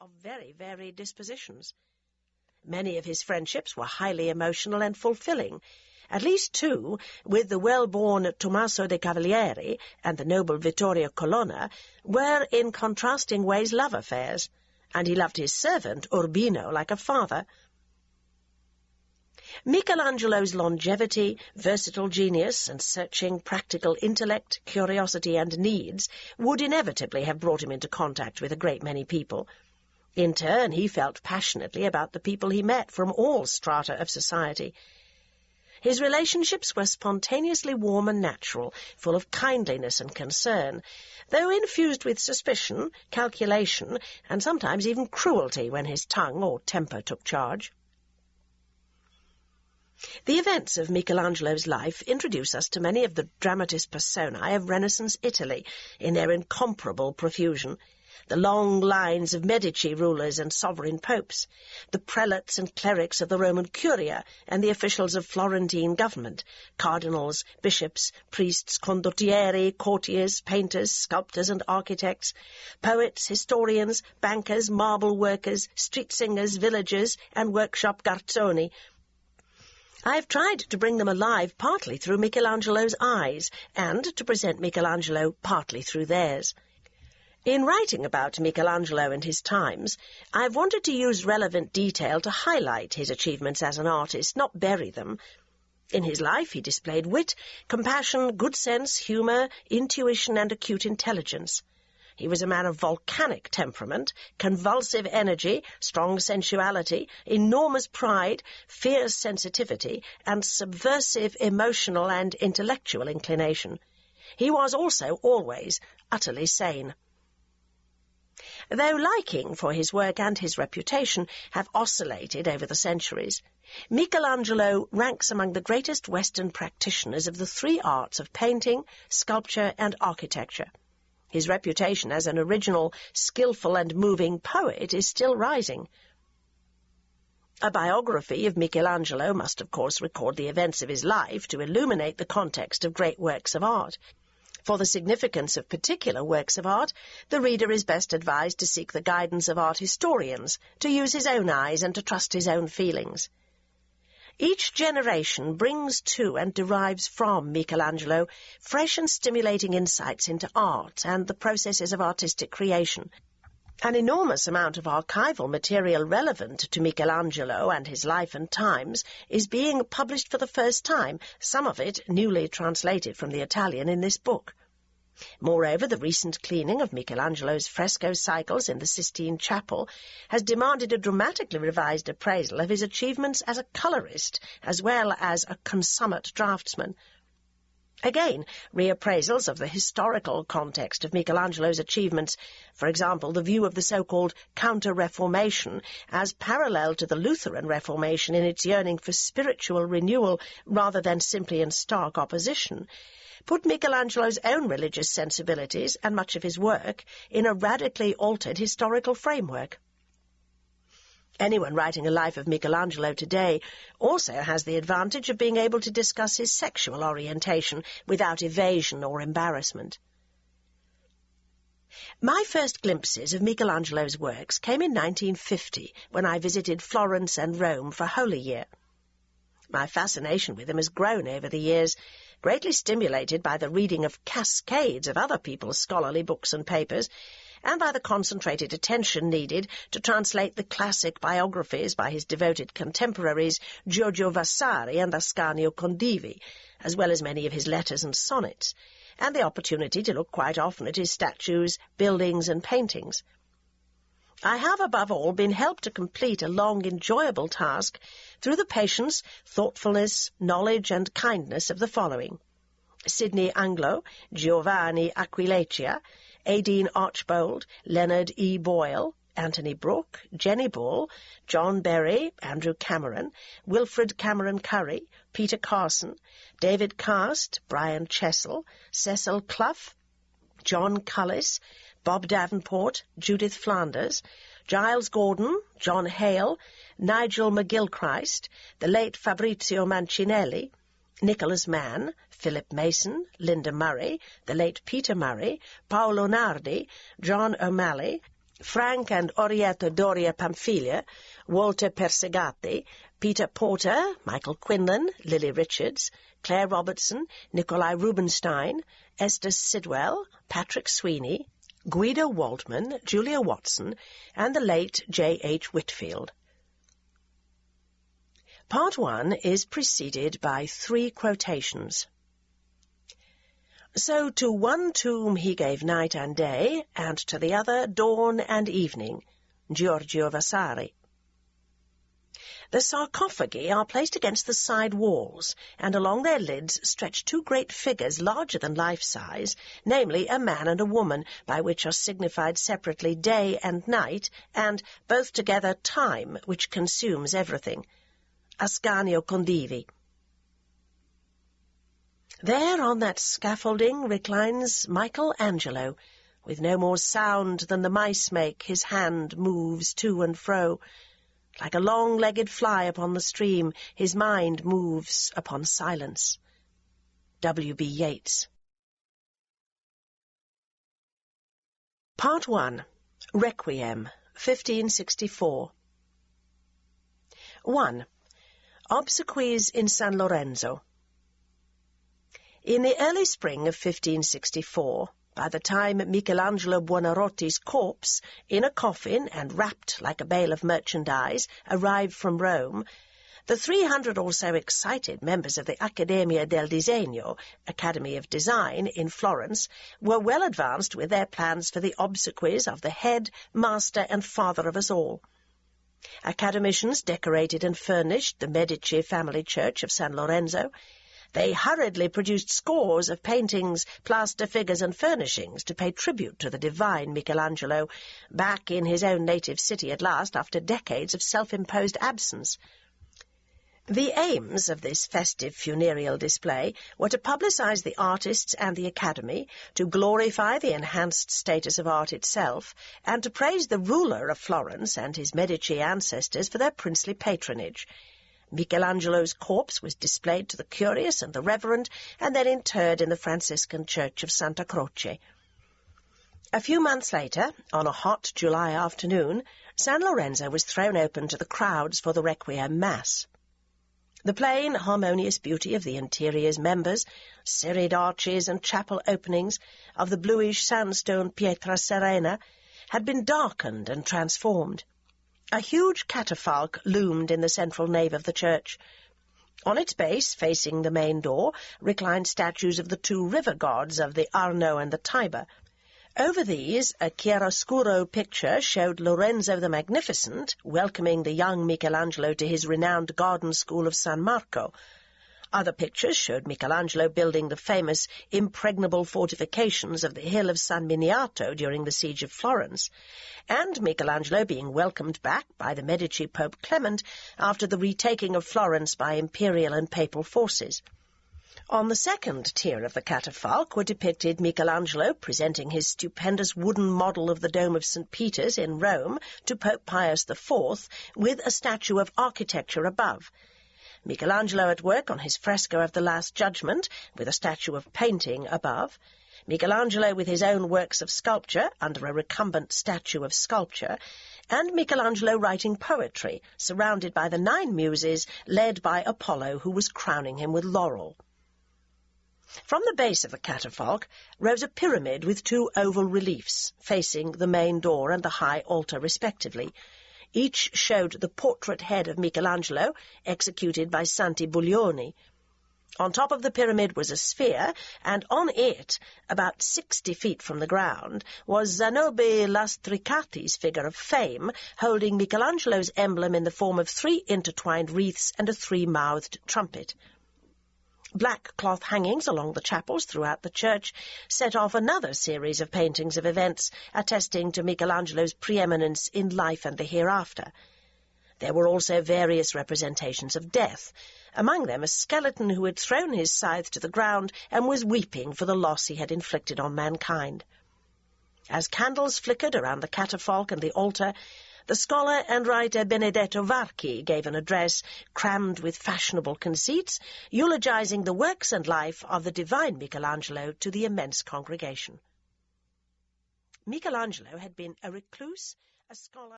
of very varied dispositions. Many of his friendships were highly emotional and fulfilling. At least two, with the well-born Tommaso de Cavalieri and the noble Vittorio Colonna, were in contrasting ways love affairs, and he loved his servant Urbino like a father. Michelangelo's longevity, versatile genius, and searching practical intellect, curiosity, and needs would inevitably have brought him into contact with a great many people. In turn, he felt passionately about the people he met from all strata of society. His relationships were spontaneously warm and natural, full of kindliness and concern, though infused with suspicion, calculation, and sometimes even cruelty when his tongue or temper took charge. The events of Michelangelo's life introduce us to many of the dramatis personae of Renaissance Italy in their incomparable profusion. The long lines of Medici rulers and sovereign popes, the prelates and clerics of the Roman Curia and the officials of Florentine government, cardinals, bishops, priests, condottieri, courtiers, painters, sculptors and architects, poets, historians, bankers, marble workers, street singers, villagers, and workshop garzoni. I have tried to bring them alive partly through Michelangelo's eyes, and to present Michelangelo partly through theirs. In writing about Michelangelo and his times, I have wanted to use relevant detail to highlight his achievements as an artist, not bury them. In his life he displayed wit, compassion, good sense, humour, intuition, and acute intelligence. He was a man of volcanic temperament, convulsive energy, strong sensuality, enormous pride, fierce sensitivity, and subversive emotional and intellectual inclination. He was also always utterly sane. Though liking for his work and his reputation have oscillated over the centuries, Michelangelo ranks among the greatest Western practitioners of the three arts of painting, sculpture, and architecture. His reputation as an original, skillful, and moving poet is still rising. A biography of Michelangelo must, of course, record the events of his life to illuminate the context of great works of art. For the significance of particular works of art, the reader is best advised to seek the guidance of art historians, to use his own eyes and to trust his own feelings. Each generation brings to and derives from Michelangelo fresh and stimulating insights into art and the processes of artistic creation. An enormous amount of archival material relevant to Michelangelo and his life and times is being published for the first time, some of it newly translated from the Italian in this book. Moreover, the recent cleaning of Michelangelo's fresco cycles in the Sistine Chapel has demanded a dramatically revised appraisal of his achievements as a colourist as well as a consummate draftsman. Again, reappraisals of the historical context of Michelangelo's achievements, for example, the view of the so-called Counter-Reformation as parallel to the Lutheran Reformation in its yearning for spiritual renewal rather than simply in stark opposition, put Michelangelo's own religious sensibilities and much of his work in a radically altered historical framework. Anyone writing a life of Michelangelo today also has the advantage of being able to discuss his sexual orientation without evasion or embarrassment. My first glimpses of Michelangelo's works came in 1950, when I visited Florence and Rome for Holy Year. My fascination with him has grown over the years, greatly stimulated by the reading of cascades of other people's scholarly books and papers, and by the concentrated attention needed to translate the classic biographies by his devoted contemporaries Giorgio Vasari and Ascanio Condivi, as well as many of his letters and sonnets, and the opportunity to look quite often at his statues, buildings, and paintings. I have, above all, been helped to complete a long, enjoyable task through the patience, thoughtfulness, knowledge, and kindness of the following: Sidney Anglo, Giovanni Aquileccia, Aideen Archbold, Leonard E. Boyle, Anthony Brooke, Jenny Bull, John Berry, Andrew Cameron, Wilfred Cameron Curry, Peter Carson, David Cast, Brian Chessel, Cecil Clough, John Cullis, Bob Davenport, Judith Flanders, Giles Gordon, John Hale, Nigel McGilchrist, the late Fabrizio Mancinelli, Nicholas Mann, Philip Mason, Linda Murray, the late Peter Murray, Paolo Nardi, John O'Malley, Frank and Orietta Doria Pamphilja, Walter Persegati, Peter Porter, Michael Quinlan, Lily Richards, Claire Robertson, Nikolai Rubinstein, Esther Sidwell, Patrick Sweeney, Guido Waldman, Julia Watson, and the late J.H. Whitfield. Part 1 is preceded by 3 quotations. So to one tomb he gave night and day, and to the other dawn and evening. Giorgio Vasari. The sarcophagi are placed against the side walls, and along their lids stretch 2 great figures larger than life-size, namely a man and a woman, by which are signified separately day and night, and both together time, which consumes everything. Ascanio Condivi. There on that scaffolding reclines Michelangelo. With no more sound than the mice make, his hand moves to and fro. Like a long-legged fly upon the stream, his mind moves upon silence. W.B. Yeats. Part 1. Requiem, 1564. 1. Obsequies in San Lorenzo. In the early spring of 1564, by the time Michelangelo Buonarroti's corpse, in a coffin and wrapped like a bale of merchandise, arrived from Rome, the 300 or so excited members of the Accademia del Disegno, Academy of Design, in Florence, were well advanced with their plans for the obsequies of the head, master, and father of us all. Academicians decorated and furnished the Medici family church of San Lorenzo. They hurriedly produced scores of paintings, plaster figures, and furnishings to pay tribute to the divine Michelangelo, back in his own native city at last after decades of self-imposed absence. The aims of this festive funereal display were to publicize the artists and the Academy, to glorify the enhanced status of art itself, and to praise the ruler of Florence and his Medici ancestors for their princely patronage. Michelangelo's corpse was displayed to the curious and the reverent, and then interred in the Franciscan church of Santa Croce. A few months later, on a hot July afternoon, San Lorenzo was thrown open to the crowds for the Requiem Mass. The plain, harmonious beauty of the interior's members, serried arches and chapel openings, of the bluish sandstone Pietra Serena, had been darkened and transformed. A huge catafalque loomed in the central nave of the church. On its base, facing the main door, reclined statues of the 2 river gods of the Arno and the Tiber. Over these, a chiaroscuro picture showed Lorenzo the Magnificent welcoming the young Michelangelo to his renowned garden school of San Marco. Other pictures showed Michelangelo building the famous impregnable fortifications of the hill of San Miniato during the siege of Florence, and Michelangelo being welcomed back by the Medici Pope Clement after the retaking of Florence by imperial and papal forces. On the second tier of the catafalque were depicted Michelangelo presenting his stupendous wooden model of the Dome of St. Peter's in Rome to Pope Pius IV, with a statue of architecture above. Michelangelo at work on his fresco of the Last Judgment, with a statue of painting above. Michelangelo with his own works of sculpture, under a recumbent statue of sculpture, and Michelangelo writing poetry, surrounded by the 9 muses, led by Apollo, who was crowning him with laurel. From the base of the catafalque rose a pyramid with 2 oval reliefs, facing the main door and the high altar respectively. Each showed the portrait head of Michelangelo, executed by Santi Buglioni. On top of the pyramid was a sphere, and on it, about 60 feet from the ground, was Zanobi Lastricati's figure of Fame, holding Michelangelo's emblem in the form of 3 intertwined wreaths and a 3-mouthed trumpet. Black cloth hangings along the chapels throughout the church set off another series of paintings of events attesting to Michelangelo's preeminence in life and the hereafter. There were also various representations of death, among them a skeleton who had thrown his scythe to the ground and was weeping for the loss he had inflicted on mankind. As candles flickered around the catafalque and the altar, the scholar and writer Benedetto Varchi gave an address crammed with fashionable conceits, eulogizing the works and life of the divine Michelangelo to the immense congregation. Michelangelo had been a recluse, a scholar.